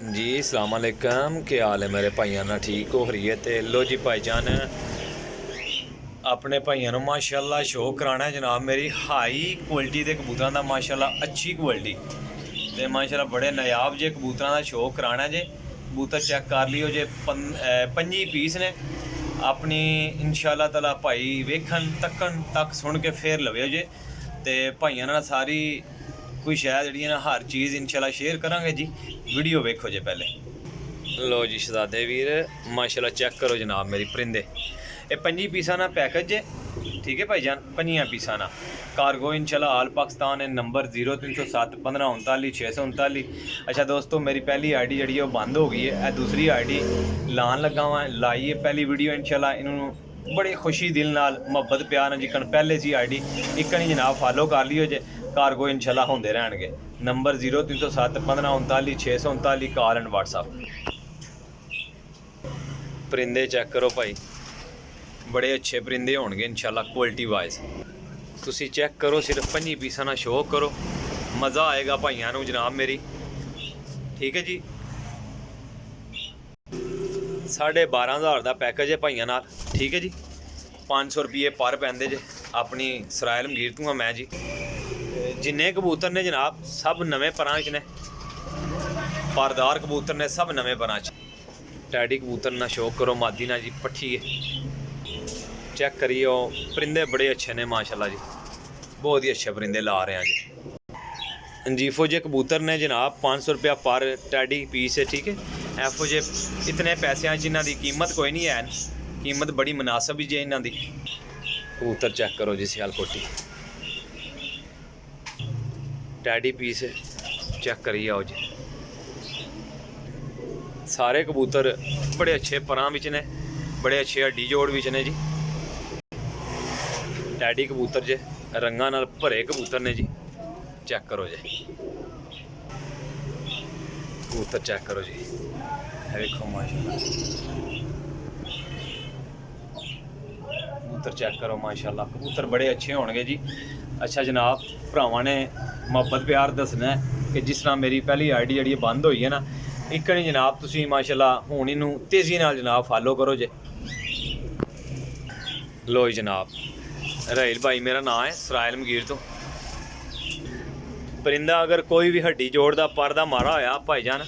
जी अस्सलाम वालेकुम, क्या हाल है मेरे भाइयों ना? ठीक हो खरीए? तो लो जी भाईजान, अपने भाइयों माशाल्लाह शो कराना है जनाब मेरी हाई क्वालिटी के कबूतरों का, माशाल्लाह अच्छी क्वालिटी तो माशाल्लाह बड़े नायाब जे कबूतरों का शो कराना जे। कबूतर चेक कर लियो जे 25 पीस ने अपनी इंशाल्लाह ताला भाई वेखन तकन तक सुन के फिर लवेओ जे। तो भाइयों ना सारी कोई शायद जी ना हर चीज़ इंशाल्लाह शेयर करांगे जी। वीडियो वेखो जे पहले। लो जी शहजादे वीर माशाल्लाह चेक करो जनाब मेरी परिंदे, ये 25 पीसा ना पैकेज है, ठीक है भाईजान, 25 पीसा ना कार्गो इंशाल्लाह आल पाकिस्तान है। नंबर 0307 15 39 639। अच्छा दोस्तों, मेरी पहली आई डी जी बंद हो गई है, दूसरी आई डी लान लगा हुआ लाई है पहली वीडियो इंशाल्लाह। इन्होंने बड़ी खुशी दिल नाल मुहब्बत प्यार जिकन पहले सी आई डी इकन ही जनाब फॉलो कर लियो जे। कार्गो इंशाल्लाह होंदे रहणगे। Number 0307 15 39 639 call and WhatsApp. परिंदे चेक करो भाई, बड़े अच्छे परिंदे होंगे इंशाल्लाह क्वालिटी वाइज। तुसी चेक करो, सिर्फ 25 पीसा ना शो करो, मज़ा आएगा भाइयों नूं जनाब मेरी, ठीक है जी। 12,500 का पैकेज है भाइयों नाल, ठीक है जी। 500 रुपये पर पैंदे जे। अपनी सरायल मगीर तूं मैं जी। जिन्ने कबूतर ने जनाब सब नवे परां च ने, पारदार कबूतर ने सब नवे परां च। टैडी कबूतर ना शौक करो, मादी ना जी पट्ठी है चेक करिए। परिंदे बड़े अच्छे ने माशाल्लाह जी, बहुत ही अच्छे परिंदे ला रहे हैं जी। जीफो जे कबूतर ने जनाब 500 रुपया पर टैडी पीस है, ठीक है। एफो जे इतने पैसों जिन्हों की कीमत कोई नहीं है, कीमत बड़ी मुनासिब ही जे इन्हों की। कबूतर चेक करो जी, सियालकोटी टैडी पीस चेक करिए आओ जी। सारे कबूतर बड़े अच्छे परां विच ने, बड़े अच्छे हड्डी जोड़ विच ने जी। टैडी कबूतर जे रंगां नाल भरे कबूतर ने जी, चेक करो जी। कबूतर चेक करो जी, देखो माशाल्लाह कबूतर चेक करो माशाल्लाह। कबूतर बड़े अच्छे होंगे जी। अच्छा जनाब, भरावां ने मुहब्बत प्यार दसना है कि जिस तरह मेरी पहली आई डी जी बंद हुई है ना, एक नहीं जनाब तुसी माशाल्लाह हुण इनू तेज़ी नाल जनाब फॉलो करो जे। लो जी जनाब, राहिल भाई मेरा नाम है, सरायल मगीर तो। परिंदा अगर कोई भी हड्डी जोड़ दा पर दा मारा होया भाईजान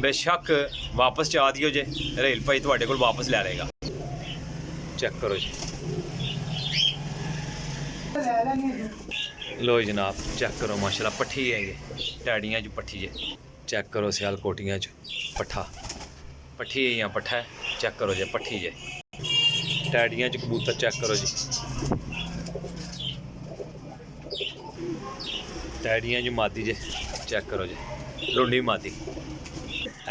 बेशक वापस चा दियो जे, राहिल भाई तुहाडे कोल वापस लै लेगा। चेक करो जी। लो जनाब चेक करो माशाल्लाह, पट्ठी है ये टैडियां च पट्ठी जे। चेक करो सियालकोटियां च पट्ठा, पट्ठी है या पट्ठा है, चेक करो जे पट्ठी जे। टैडियां च कबूतर चेक करो जी, टैडियां च मादी जे, चेक करो जी, लुंडी मादी।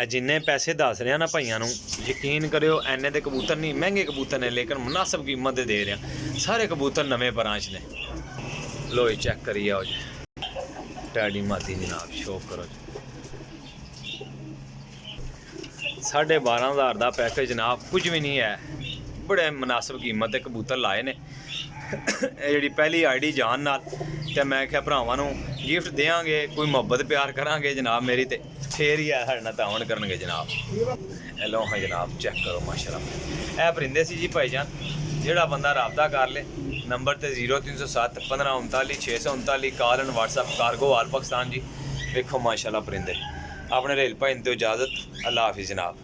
जिन्ने पैसे दस रहे ना भाइयों नूं यकीन करो, एने दे कबूतर नहीं, महंगे कबूतर ने लेकिन मुनासिब कीमत दे रहे हैं। सारे कबूतर नवे परां च ने। लो जी चेक करिए आओ जी, टैडी मादी जनाब शौक करो जी। 12,500 का पैकेज जनाब कुछ भी नहीं है, बड़े मुनासिब कीमत के कबूतर लाए ने। जी पहली आई डी जान नाल ते मैं क्या भरावां नूं गिफ्ट देंगे, कोई मुहब्बत प्यार करांगे जनाब मेरी, ते फिर ही साढ़े नाल तावन करनगे जनाब। हेलो हाँ जनाब चेक करो माशाल्लाह, ए परिंदे सी जी भाईजान, जेड़ा बंदा रबता कर ले नंबर ते 0307 15 39 639 कॉल एंड व्हाट्सअप। कार्गो आल पाकिस्तान जी। देखो माशाल्लाह परिंदे। अपने रेल भाई तो इजाज़त, अल्लाह हाफिज़ जनाब।